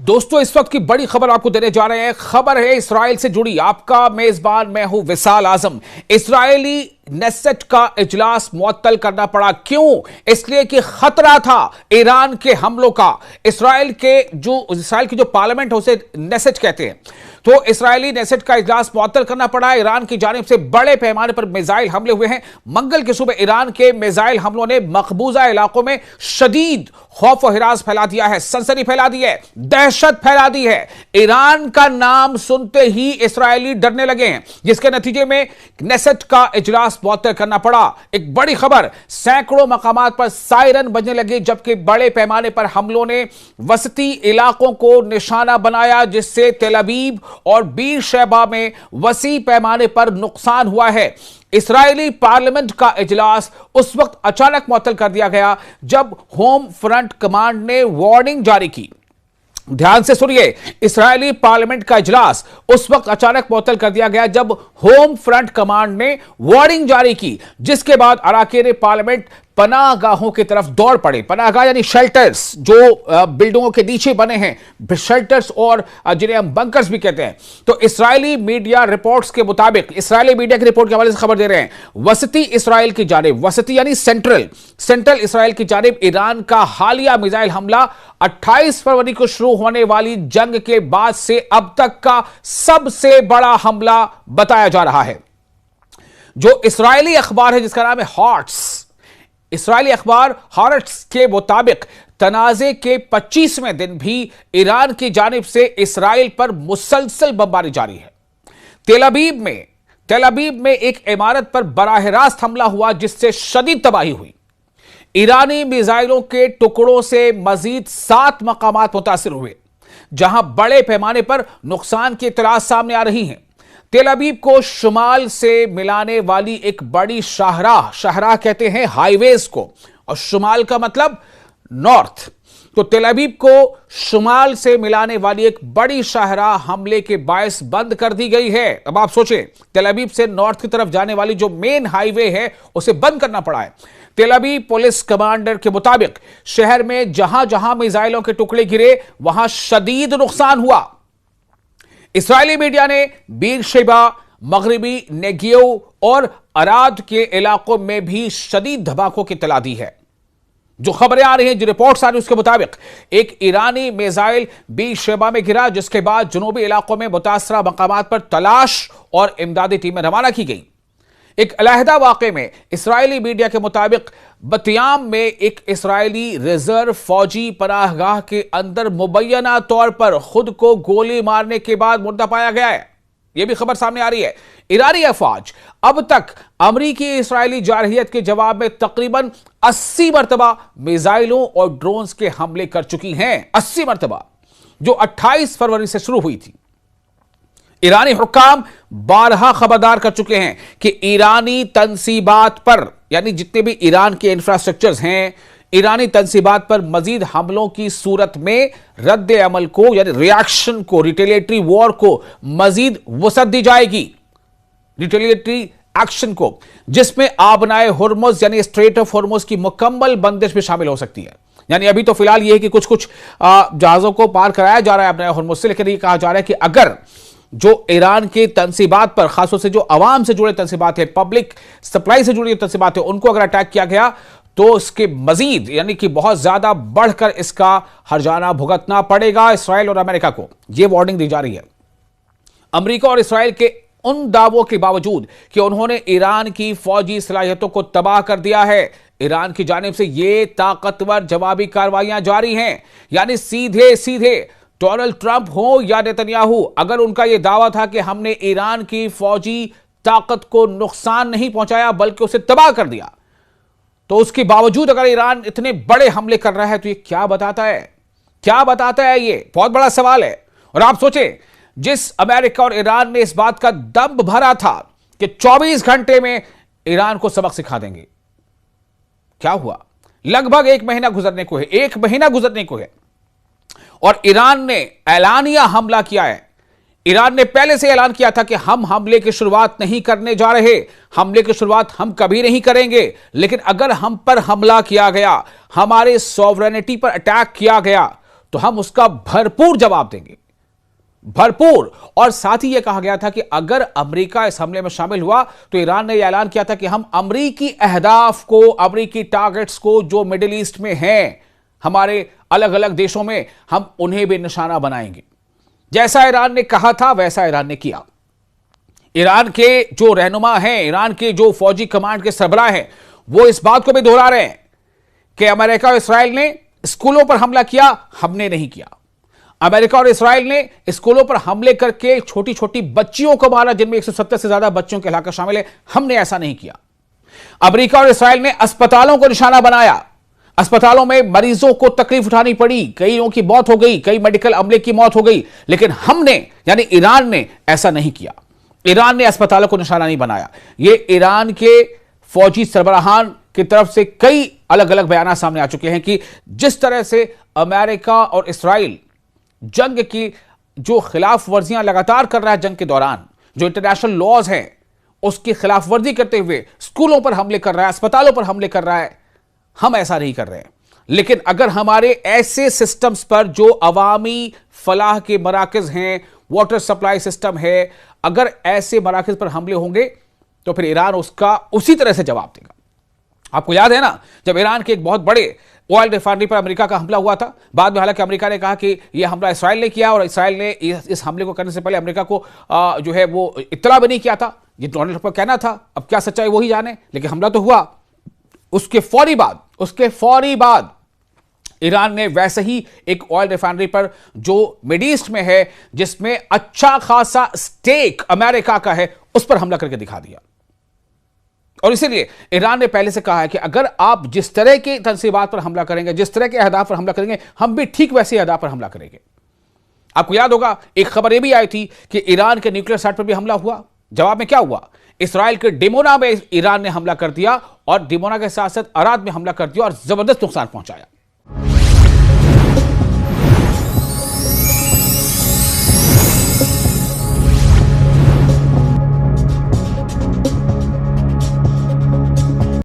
दोस्तों, इस वक्त की बड़ी खबर आपको देने जा रहे हैं। खबर है इस्राइल से जुड़ी। आपका मेजबान मैं हूं विशाल आजम। इस्राइली नेसेट का इजलास मुअत्तल करना पड़ा। क्यों? इसलिए कि खतरा था ईरान के हमलों का। इस्राइल की जो पार्लियामेंट है उसे नेसेट कहते हैं। तो इस्राइली नेसेट का इजलास मुअत्तल करना पड़ा। ईरान की जानिब से बड़े पैमाने पर मिसाइल हमले हुए हैं। मंगल की सुबह ईरान के मिसाइल हमलों ने मकबूजा इलाकों में शदीद खौफ और हिरास फैला दिया है, सनसनी फैला दी है, दहशत फैला दी है। ईरान का नाम सुनते ही इस्राएली डरने लगे हैं, जिसके नतीजे में नेसेट का इजलास मुअत्तल करना पड़ा। एक बड़ी खबर, सैकड़ों मकामात पर सायरन बजने लगे, जबकि बड़े पैमाने पर हमलों ने वसती इलाकों को निशाना बनाया, जिससे तेल अवीव और बीर शैबा में वसी पैमाने पर नुकसान हुआ है। इस्राएली पार्लियामेंट का इजलास उस वक्त अचानक मुअत्तल कर दिया गया जब होम फ्रंट कमांड ने वार्निंग जारी की। ध्यान से सुनिए, इस्राएली पार्लियामेंट का इजलास उस वक्त अचानक मुअत्तल कर दिया गया जब होम फ्रंट कमांड ने वार्निंग जारी की, जिसके बाद अरकान पार्लियामेंट पनाहगाहों की तरफ दौड़ पड़े। पनाहगाह यानी शेल्टर्स, जो बिल्डिंगों के नीचे बने हैं, शेल्टर्स, और जिन्हें हम बंकर्स भी कहते हैं। तो इस्राएली मीडिया रिपोर्ट्स के मुताबिक, इस्राएली मीडिया की रिपोर्ट के हवाले से खबर दे रहे हैं, वसती इस्राएल की जानिब, वसती यानी सेंट्रल इस्राएल की जानिब ईरान का हालिया मिसाइल हमला 28 फरवरी को शुरू होने वाली जंग के बाद से अब तक का सबसे बड़ा हमला बताया जा रहा है। जो इस्राएली अखबार है जिसका नाम है हॉट्स, इस्राएली अखबार हॉट्स के मुताबिक तनाज़े के 25वें दिन भी ईरान की जानिब से इस्राएल पर मुसलसल बमबारी जारी है। तेल अवीव में एक इमारत पर बराह रास्त हमला हुआ, जिससे शदीद तबाही हुई। ईरानी मिसाइलों के टुकड़ों से मजीद 7 मकामात मुतासिर हुए, जहां बड़े पैमाने पर नुकसान की इत्तलात सामने आ रही हैं। तेल अवीव को शुमाल से मिलाने वाली एक बड़ी शाहराह कहते हैं हाईवेज को, और शुमाल का मतलब नॉर्थ। तो तेल अवीव को शुमाल से मिलाने वाली एक बड़ी शाहराह हमले के बायस बंद कर दी गई है। अब आप सोचें, तेल अवीव से नॉर्थ की तरफ जाने वाली जो मेन हाईवे है उसे बंद करना पड़ा है। तेल अवीव पुलिस कमांडर के मुताबिक शहर में जहां जहां मिसाइलों के टुकड़े गिरे वहां शदीद नुकसान हुआ। इस्राएली मीडिया ने बीर शेबा, मगरिबी नेगियो और अराद के इलाकों में भी शदीद धमाकों की इत्तला दी है। जो खबरें आ रही हैं, जो रिपोर्ट्स आ रही हैं, उसके मुताबिक एक ईरानी मिसाइल बीर शेबा में गिरा, जिसके बाद जुनूबी इलाकों में मुतासरा मकामात पर तलाश और इमदादी टीमें रवाना की गई। एक अलहदा वाक़े में इस्राएली मीडिया के मुताबिक बतियाम में एक इस्राएली रिजर्व फौजी पनाहगाह के अंदर मुबैना तौर पर खुद को गोली मारने के बाद मुर्दा पाया गया है। यह भी खबर सामने आ रही है। ईरानी अफवाज अब तक अमरीकी इस्राएली जारहियत के जवाब में तकरीबन 80 मरतबा मिसाइलों और ड्रोन्स के हमले कर चुकी हैं। 80 मरतबा, जो 28 फरवरी से शुरू हुई थी। ईरानी हुक्काम बारहा खबरदार कर चुके हैं कि ईरानी तंसीबात पर, यानी जितने भी ईरान के इंफ्रास्ट्रक्चर्स हैं, ईरानी तंसीबात पर मजीद हमलों की सूरत में रद्द अमल को, यानी रिएक्शन को, रिटेलिएटरी वॉर को मजीद वसअत दी जाएगी। रिटेलिएटरी एक्शन को, जिसमें आबनाए हुर्मुज यानी स्ट्रेट ऑफ हुर्मुज की मुकम्मल बंदिश भी शामिल हो सकती है। यानी अभी तो फिलहाल यह है कि कुछ जहाजों को पार कराया जा रहा है आबनाए हुर्मुज से, लेकिन यह कहा जा रहा है कि अगर जो ईरान के तंसीबात पर, खासतौर से जो अवाम से जुड़े तंसीबात है, पब्लिक सप्लाई से जुड़ी तंसीबात है, उनको अगर अटैक किया गया तो इसके मजीद, यानी कि बहुत ज्यादा बढ़कर इसका हर्जाना भुगतना पड़ेगा इस्राएल और अमेरिका को। यह वार्निंग दी जा रही है। अमेरिका और इस्राएल के उन दावों के बावजूद कि उन्होंने ईरान की फौजी सलाहियतों को तबाह कर दिया है, ईरान की जानिब से ये ताकतवर जवाबी कार्रवाइयां जारी हैं। यानी सीधे सीधे डोनाल्ड ट्रंप हो या नेतन्याहू, अगर उनका यह दावा था कि हमने ईरान की फौजी ताकत को नुकसान नहीं पहुंचाया बल्कि उसे तबाह कर दिया, तो उसके बावजूद अगर ईरान इतने बड़े हमले कर रहा है तो ये क्या बताता है? क्या बताता है? ये बहुत बड़ा सवाल है। और आप सोचें, जिस अमेरिका और ईरान ने इस बात का दम भरा था कि 24 घंटे में ईरान को सबक सिखा देंगे, क्या हुआ? लगभग 1 महीना गुजरने को है, 1 महीना गुजरने को है, और ईरान ने ऐलानिया हमला किया है। ईरान ने पहले से ऐलान किया था कि हम हमले की शुरुआत नहीं करने जा रहे, हमले की शुरुआत हम कभी नहीं करेंगे, लेकिन अगर हम पर हमला किया गया, हमारे सॉवरेनिटी पर अटैक किया गया, तो हम उसका भरपूर जवाब देंगे, भरपूर। और साथ ही यह कहा गया था कि अगर अमेरिका इस हमले में शामिल हुआ तो ईरान ने यह ऐलान किया था कि हम अमेरिकी अहदाफ को, अमेरिकी टारगेट्स को जो मिडिल ईस्ट में हैं, हमारे अलग अलग देशों में, हम उन्हें भी निशाना बनाएंगे। जैसा ईरान ने कहा था वैसा ईरान ने किया। ईरान के जो रहनुमा हैं, ईरान के जो फौजी कमांड के सरबराह हैं, वो इस बात को भी दोहरा रहे हैं कि अमेरिका और इस्राएल ने स्कूलों पर हमला किया, हमने नहीं किया। अमेरिका और इस्राएल ने स्कूलों पर हमले करके छोटी छोटी बच्चियों को मारा, जिनमें 170 से ज्यादा बच्चों के इलाका शामिल है, हमने ऐसा नहीं किया। अमेरिका और इस्राएल ने अस्पतालों को निशाना बनाया, अस्पतालों में मरीजों को तकलीफ उठानी पड़ी, कईयों की मौत हो गई, कई मेडिकल अमले की मौत हो गई, लेकिन हमने यानी ईरान ने ऐसा नहीं किया। ईरान ने अस्पतालों को निशाना नहीं बनाया। यह ईरान के फौजी सरबराहान की तरफ से कई अलग अलग बयान सामने आ चुके हैं कि जिस तरह से अमेरिका और इस्राएल जंग की जो खिलाफ वर्जियां लगातार कर रहा है, जंग के दौरान जो इंटरनेशनल लॉज हैं उसकी खिलाफ वर्जी करते हुए स्कूलों पर हमले कर रहा है, अस्पतालों पर हमले कर रहा है, हम ऐसा नहीं कर रहे हैं। लेकिन अगर हमारे ऐसे सिस्टम्स पर जो अवामी फलाह के मराकज हैं, वाटर सप्लाई सिस्टम है, अगर ऐसे मराकज पर हमले होंगे तो फिर ईरान उसका उसी तरह से जवाब देगा। आपको याद है ना, जब ईरान के एक बहुत बड़े ऑयल रिफाइनरी पर अमेरिका का हमला हुआ था, बाद में हालांकि अमेरिका ने कहा कि यह हमला इसराइल ने किया और इसराइल ने इस हमले को करने से पहले अमेरिका को जो है वो इत्तला भी नहीं किया था। ये डोनाल्ड ट्रंप का कहना था, अब क्या सच्चाई वही जाने, लेकिन हमला तो हुआ। उसके फौरी बाद ईरान ने वैसे ही एक ऑयल रिफाइनरी पर जो मिड ईस्ट में है, जिसमें अच्छा खासा स्टेक अमेरिका का है, उस पर हमला करके दिखा दिया। और इसीलिए ईरान ने पहले से कहा है कि अगर आप जिस तरह की तनसीबात पर हमला करेंगे, जिस तरह के अहदाफ पर हमला करेंगे, हम भी ठीक वैसे अहदाफ पर हमला करेंगे। आपको याद होगा एक खबर यह भी आई थी कि ईरान के न्यूक्लियर साइट पर भी हमला हुआ। जवाब में क्या हुआ? इसराइल के डिमोना में ईरान ने हमला कर दिया और डिमोना के साथ साथ अराद में हमला कर दिया और जबरदस्त नुकसान पहुंचाया।